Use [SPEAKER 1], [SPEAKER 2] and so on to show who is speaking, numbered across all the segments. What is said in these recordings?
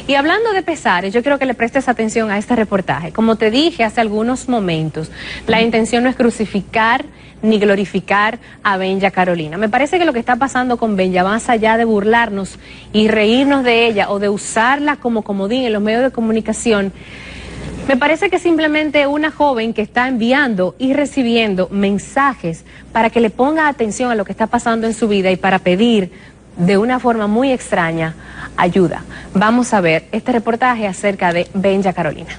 [SPEAKER 1] Y hablando de pesares, yo quiero que le prestes atención a este reportaje. Como te dije hace algunos momentos, la intención no es crucificar ni glorificar a Benja Carolina. Me parece que lo que está pasando con Benja, más allá de burlarnos y reírnos de ella o de usarla como comodín en los medios de comunicación, me parece que simplemente una joven que está enviando y recibiendo mensajes para que le ponga atención a lo que está pasando en su vida y para pedir de una forma muy extraña ayuda. Vamos a ver este reportaje acerca de Benja Carolina.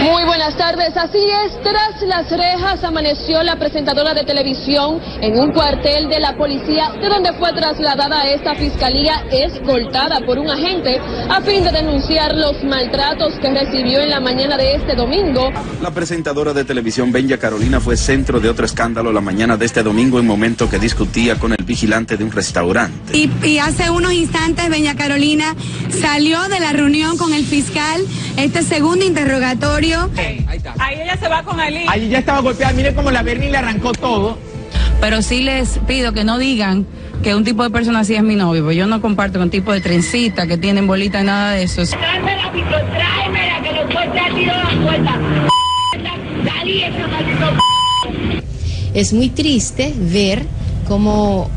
[SPEAKER 2] Muy buenas tardes, así es, tras las rejas amaneció la presentadora de televisión en un cuartel de la policía, de donde fue trasladada a esta fiscalía escoltada por un agente a fin de denunciar los maltratos que recibió en la mañana de este domingo.
[SPEAKER 3] La presentadora de televisión Benja Carolina fue centro de otro escándalo la mañana de este domingo en momento que discutía con el vigilante de un restaurante.
[SPEAKER 4] Y hace unos instantes Benja Carolina salió de la reunión con el fiscal, este segundo interrogatorio.
[SPEAKER 5] Ahí está. Ahí ella se va con Ali.
[SPEAKER 6] Ahí ya estaba golpeada, miren cómo la Bernie le arrancó todo.
[SPEAKER 7] Pero sí les pido que no digan que un tipo de persona así es mi novio, porque yo no comparto con tipo de trencita que tienen bolita y nada de eso.
[SPEAKER 8] Tráemela, Pico, tráemela, que los fuertes han tirado la puerta. Salí ese maldito.
[SPEAKER 9] Es muy triste ver cómo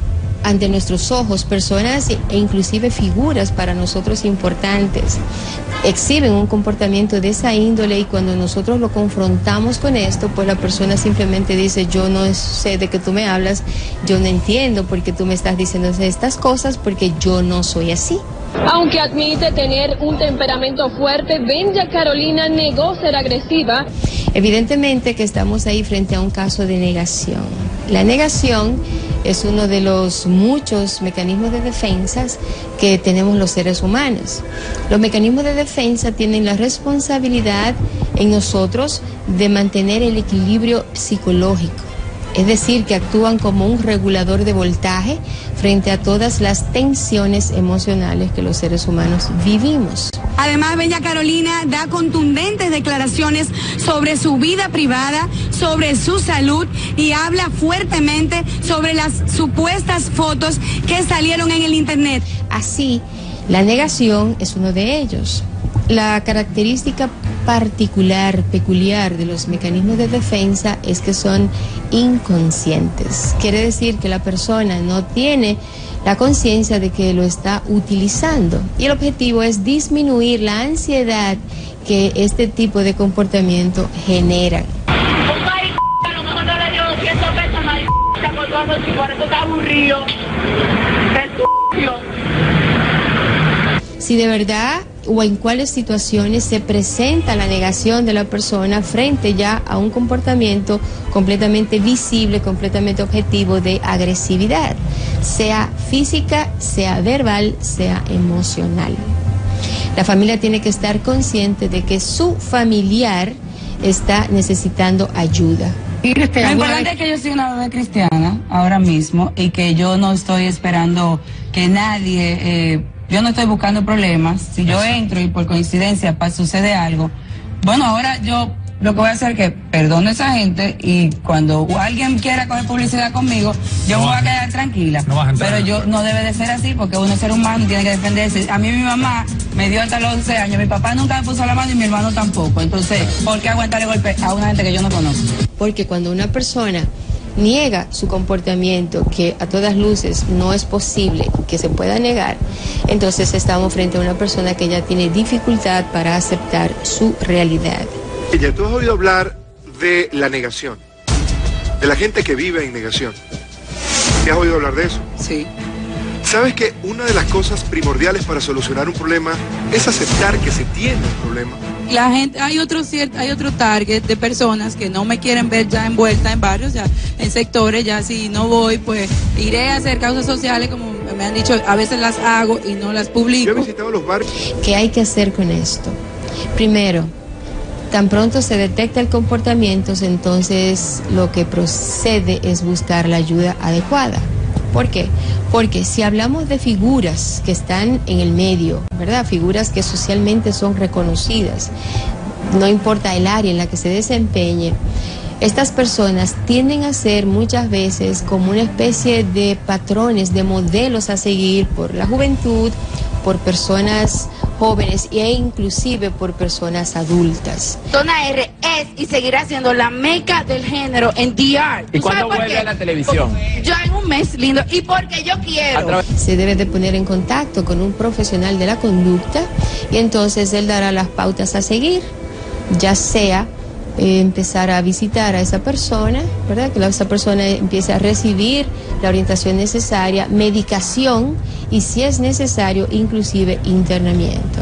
[SPEAKER 9] ante nuestros ojos personas e inclusive figuras para nosotros importantes exhiben un comportamiento de esa índole, y cuando nosotros lo confrontamos con esto, pues la persona simplemente dice: yo no sé de qué tú me hablas, yo no entiendo por qué tú me estás diciendo estas cosas, porque yo no soy así.
[SPEAKER 2] Aunque admite tener un temperamento fuerte, Benja Carolina negó ser agresiva.
[SPEAKER 9] Evidentemente que estamos ahí frente a un caso de negación. La negación es uno de los muchos mecanismos de defensa que tenemos los seres humanos. Los mecanismos de defensa tienen la responsabilidad en nosotros de mantener el equilibrio psicológico. Es decir, que actúan como un regulador de voltaje frente a todas las tensiones emocionales que los seres humanos vivimos.
[SPEAKER 4] Además, Benja Carolina da contundentes declaraciones sobre su vida privada, sobre su salud, y habla fuertemente sobre las supuestas fotos que salieron en el internet.
[SPEAKER 9] Así, la negación es uno de ellos. La característica peculiar de los mecanismos de defensa es que son inconscientes. Quiere decir que la persona no tiene la conciencia de que lo está utilizando, y el objetivo es disminuir la ansiedad que este tipo de comportamiento generan. Si de verdad o en cuáles situaciones se presenta la negación de la persona frente ya a un comportamiento completamente visible, completamente objetivo de agresividad, sea física, sea verbal, sea emocional. La familia tiene que estar consciente de que su familiar está necesitando ayuda.
[SPEAKER 7] Lo importante es que yo soy una bebé cristiana ahora mismo, y que yo no estoy esperando que nadie... yo no estoy buscando problemas. Si yo entro y por coincidencia sucede algo, bueno, ahora yo lo que voy a hacer es que perdono a esa gente, y cuando alguien quiera coger publicidad conmigo, yo me voy a quedar tranquila. Pero yo no debe de ser así, porque uno es ser humano y tiene que defenderse. A mí mi mamá me dio hasta los 11 años, mi papá nunca me puso la mano y mi hermano tampoco. Entonces, ¿por qué aguantarle golpe a una gente que yo no conozco?
[SPEAKER 9] Porque cuando una persona niega su comportamiento, que a todas luces no es posible que se pueda negar, entonces estamos frente a una persona que ya tiene dificultad para aceptar su realidad.
[SPEAKER 10] Ella, tú has oído hablar de la negación, de la gente que vive en negación. ¿Te has oído hablar de eso?
[SPEAKER 7] Sí.
[SPEAKER 10] ¿Sabes que una de las cosas primordiales para solucionar un problema es aceptar que se tiene un problema?
[SPEAKER 7] La gente, hay otro target de personas que no me quieren ver ya envuelta en barrios, ya en sectores. Ya si no voy, pues iré a hacer causas sociales, como me han dicho, a veces las hago y no las publico.
[SPEAKER 10] Yo he visitado los barrios.
[SPEAKER 9] ¿Qué hay que hacer con esto? Primero, tan pronto se detecta el comportamiento, entonces lo que procede es buscar la ayuda adecuada. ¿Por qué? Porque si hablamos de figuras que están en el medio, ¿verdad? Figuras que socialmente son reconocidas, no importa el área en la que se desempeñe, estas personas tienden a ser muchas veces como una especie de patrones, de modelos a seguir por la juventud, por personas jóvenes e inclusive por personas adultas.
[SPEAKER 11] Zona R es y seguirá siendo la meca del género en DR.
[SPEAKER 6] ¿Y cuándo vuelve a la televisión?
[SPEAKER 11] Ya en un mes, lindo. Y porque yo quiero.
[SPEAKER 9] Se debe de poner en contacto con un profesional de la conducta y entonces él dará las pautas a seguir, ya sea empezar a visitar a esa persona, ¿verdad? Que esa persona empiece a recibir la orientación necesaria, medicación y, si es necesario, inclusive internamiento.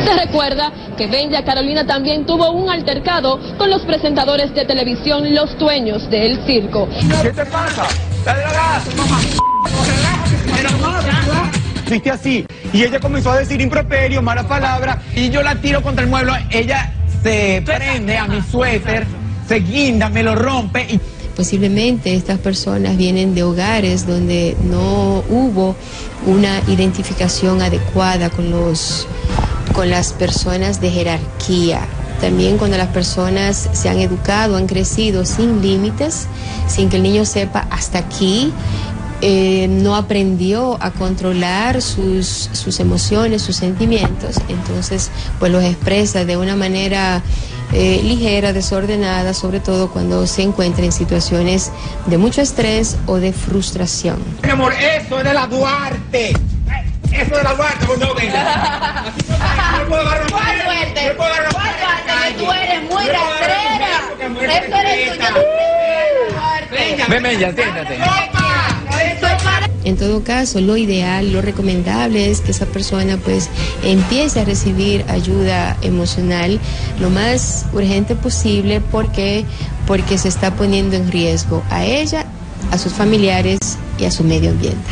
[SPEAKER 2] Se recuerda que Bella Carolina también tuvo un altercado con los presentadores de televisión, los dueños del circo.
[SPEAKER 6] ¿Qué te pasa? ¡La drogada! Viste así, y ella comenzó a decir improperio, malas palabras, y yo la tiro contra el mueble, ella se prende a mi suéter, se guinda, me lo rompe y...
[SPEAKER 9] Posiblemente estas personas vienen de hogares donde no hubo una identificación adecuada con las personas de jerarquía. También cuando las personas se han educado, han crecido sin límites, sin que el niño sepa hasta aquí, no aprendió a controlar sus emociones, sus sentimientos, entonces pues los expresa de una manera ligera, desordenada, sobre todo cuando se encuentra en situaciones de mucho estrés o de frustración.
[SPEAKER 6] Mi amor, eso es de la Duarte. Eso de la Duarte, pues no venga.
[SPEAKER 11] ¿Cuál Duarte? ¿Cuál Duarte? Que tú eres muy rastrera. Eso eres tuya.
[SPEAKER 6] Ven, ya, siéntate.
[SPEAKER 9] En todo caso, lo ideal, lo recomendable es que esa persona pues empiece a recibir ayuda emocional lo más urgente posible porque se está poniendo en riesgo a ella, a sus familiares y a su medio ambiente.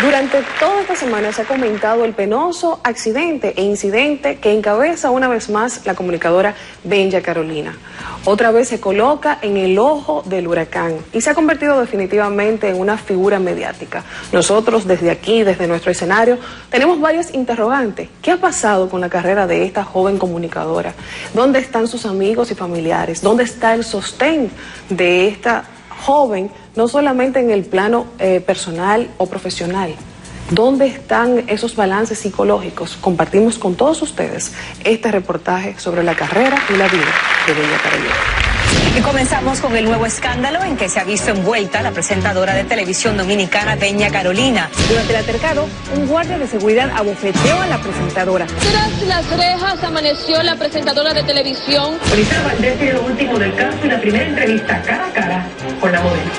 [SPEAKER 12] Durante toda esta semana se ha comentado el penoso accidente e incidente que encabeza una vez más la comunicadora Bella Carolina. Otra vez se coloca en el ojo del huracán y se ha convertido definitivamente en una figura mediática. Nosotros desde aquí, desde nuestro escenario, tenemos varios interrogantes. ¿Qué ha pasado con la carrera de esta joven comunicadora? ¿Dónde están sus amigos y familiares? ¿Dónde está el sostén de esta joven, no solamente en el plano personal o profesional? ¿Dónde están esos balances psicológicos? Compartimos con todos ustedes este reportaje sobre la carrera y la vida de Bella Carolina.
[SPEAKER 13] Y comenzamos con el nuevo escándalo en que se ha visto envuelta la presentadora de televisión dominicana Bella Carolina.
[SPEAKER 12] Durante el altercado, un guardia de seguridad abofeteó a la presentadora.
[SPEAKER 2] Tras las rejas amaneció la presentadora de televisión.
[SPEAKER 14] Ahorita desde lo último del caso y la primera entrevista cara a cara con la modelo.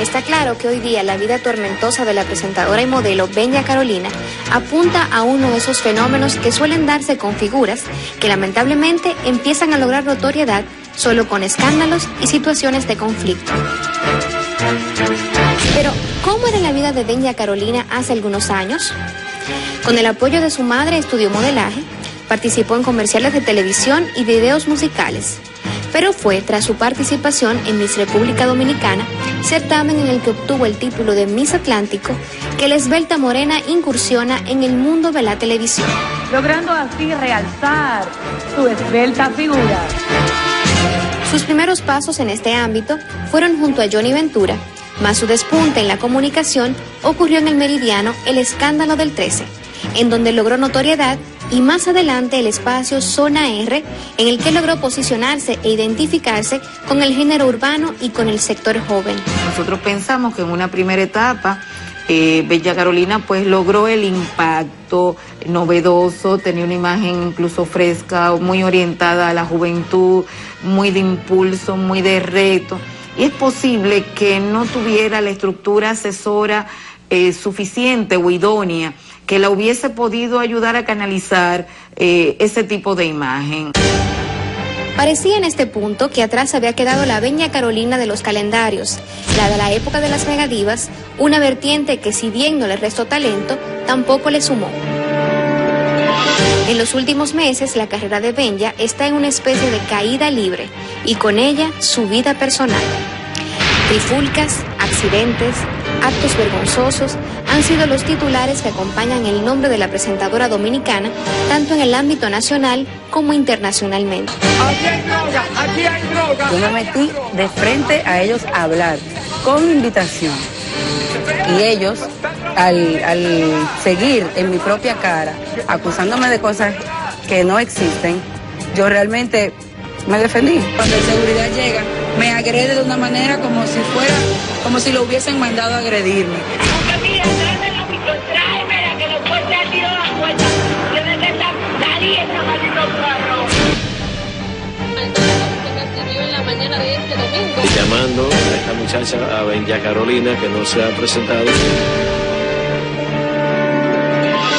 [SPEAKER 15] Está claro que hoy día la vida tormentosa de la presentadora y modelo Bella Carolina apunta a uno de esos fenómenos que suelen darse con figuras que lamentablemente empiezan a lograr notoriedad solo con escándalos y situaciones de conflicto. Pero, ¿cómo era la vida de Bella Carolina hace algunos años? Con el apoyo de su madre estudió modelaje, participó en comerciales de televisión y videos musicales. Pero fue tras su participación en Miss República Dominicana, certamen en el que obtuvo el título de Miss Atlántico, que la esbelta morena incursiona en el mundo de la televisión.
[SPEAKER 12] Logrando así realzar su esbelta figura.
[SPEAKER 15] Sus primeros pasos en este ámbito fueron junto a Johnny Ventura, más su despunte en la comunicación ocurrió en el Meridiano El Escándalo del 13, en donde logró notoriedad, y más adelante el espacio Zona R, en el que logró posicionarse e identificarse con el género urbano y con el sector joven.
[SPEAKER 16] Nosotros pensamos que en una primera etapa Bella Carolina pues logró el impacto novedoso, tenía una imagen incluso fresca, muy orientada a la juventud, muy de impulso, muy de reto, y es posible que no tuviera la estructura asesora suficiente o idónea que la hubiese podido ayudar a canalizar ese tipo de imagen.
[SPEAKER 15] Parecía en este punto que atrás había quedado la Bella Carolina de los calendarios, la de la época de las megadivas, una vertiente que si bien no le restó talento, tampoco le sumó. En los últimos meses, la carrera de Bella está en una especie de caída libre y con ella su vida personal. Trifulcas, accidentes, actos vergonzosos han sido los titulares que acompañan el nombre de la presentadora dominicana, tanto en el ámbito nacional como internacionalmente.
[SPEAKER 14] Aquí hay droga, aquí hay droga.
[SPEAKER 17] Yo me metí de frente a ellos a hablar
[SPEAKER 7] con invitación. Y ellos, al seguir en mi propia cara, acusándome de cosas que no existen, yo realmente me defendí. Cuando la seguridad llega, me agrede de una manera como si lo hubiesen mandado a agredirme.
[SPEAKER 8] Mira, tráemela, que después te tiro la puerta. Tiene que estar nadie ese maldito carro.
[SPEAKER 2] En la mañana de este domingo.
[SPEAKER 17] Llamando a esta muchacha, a Bella Carolina, que no se ha presentado.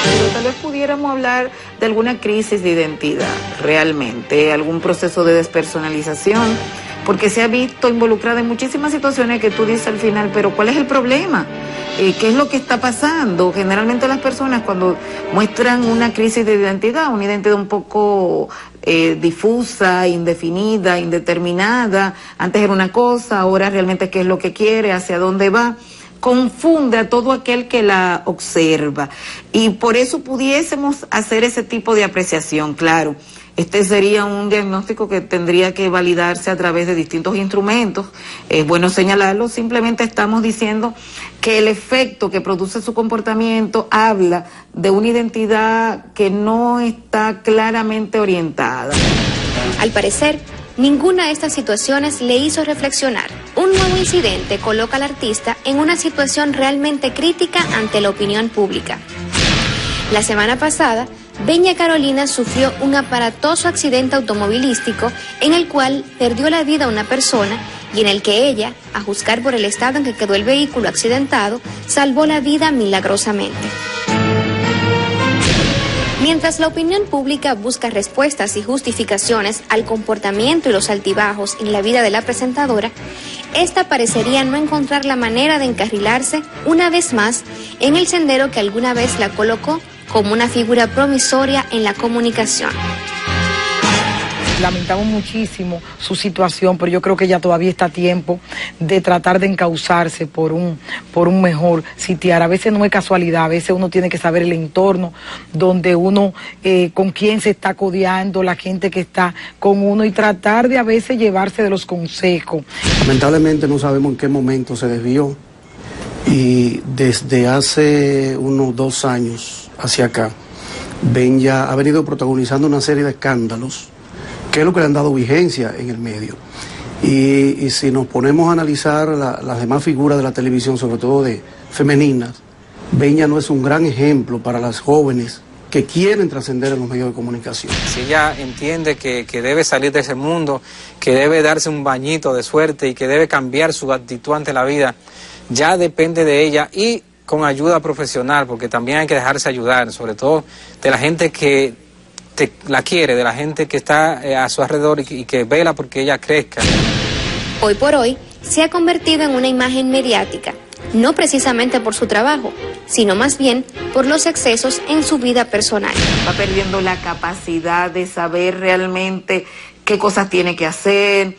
[SPEAKER 16] Pero tal vez pudiéramos hablar de alguna crisis de identidad, realmente, algún proceso de despersonalización, porque se ha visto involucrada en muchísimas situaciones que tú dices al final, pero ¿cuál es el problema? ¿Qué es lo que está pasando? Generalmente las personas cuando muestran una crisis de identidad, una identidad un poco difusa, indefinida, indeterminada, antes era una cosa, ahora realmente qué es lo que quiere, hacia dónde va, confunde a todo aquel que la observa. Y por eso pudiésemos hacer ese tipo de apreciación, claro. Este sería un diagnóstico que tendría que validarse a través de distintos instrumentos. Es bueno señalarlo, simplemente estamos diciendo que el efecto que produce su comportamiento habla de una identidad que no está claramente orientada.
[SPEAKER 15] Al parecer, ninguna de estas situaciones le hizo reflexionar. Un nuevo incidente coloca al artista en una situación realmente crítica ante la opinión pública. La semana pasada, Bella Carolina sufrió un aparatoso accidente automovilístico en el cual perdió la vida una persona y en el que ella, a juzgar por el estado en que quedó el vehículo accidentado, salvó la vida milagrosamente. Mientras la opinión pública busca respuestas y justificaciones al comportamiento y los altibajos en la vida de la presentadora, esta parecería no encontrar la manera de encarrilarse una vez más en el sendero que alguna vez la colocó como una figura promisoria en la comunicación.
[SPEAKER 18] Lamentamos muchísimo su situación, pero yo creo que ya todavía está a tiempo de tratar de encauzarse por un mejor sitiar. A veces no es casualidad, a veces uno tiene que saber el entorno donde uno, con quién se está codeando, la gente que está con uno y tratar de a veces llevarse de los consejos.
[SPEAKER 19] Lamentablemente no sabemos en qué momento se desvió y desde hace unos 2 años hacia acá, Bella ha venido protagonizando una serie de escándalos que es lo que le han dado vigencia en el medio. Y si nos ponemos a analizar las demás figuras de la televisión, sobre todo de femeninas, Bella no es un gran ejemplo para las jóvenes que quieren trascender en los medios de comunicación.
[SPEAKER 20] Si ella entiende que debe salir de ese mundo, que debe darse un bañito de suerte y que debe cambiar su actitud ante la vida, ya depende de ella y con ayuda profesional, porque también hay que dejarse ayudar, sobre todo de la gente que la quiere, de la gente que está a su alrededor y que vela porque ella crezca.
[SPEAKER 15] Hoy por hoy se ha convertido en una imagen mediática, no precisamente por su trabajo, sino más bien por los excesos en su vida personal.
[SPEAKER 16] Va perdiendo la capacidad de saber realmente qué cosas tiene que hacer,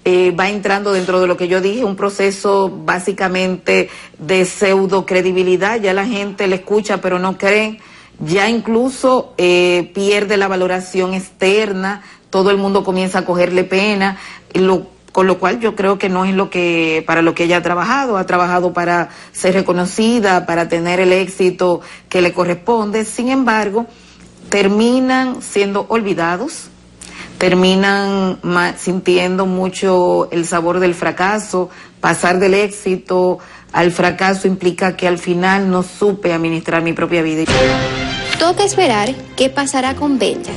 [SPEAKER 16] va entrando dentro de lo que yo dije, un proceso básicamente de pseudo credibilidad, ya la gente le escucha pero no cree. Ya incluso pierde la valoración externa, todo el mundo comienza a cogerle pena, con lo cual yo creo que no es para lo que ella ha trabajado para ser reconocida, para tener el éxito que le corresponde. Sin embargo, terminan siendo olvidados, terminan sintiendo mucho el sabor del fracaso. Pasar del éxito al fracaso implica que al final no supe administrar mi propia vida.
[SPEAKER 15] Toca esperar qué pasará con Bella,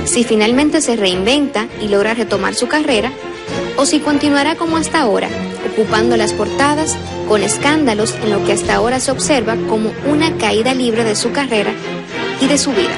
[SPEAKER 15] si finalmente se reinventa y logra retomar su carrera, o si continuará como hasta ahora, ocupando las portadas con escándalos en lo que hasta ahora se observa como una caída libre de su carrera y de su vida.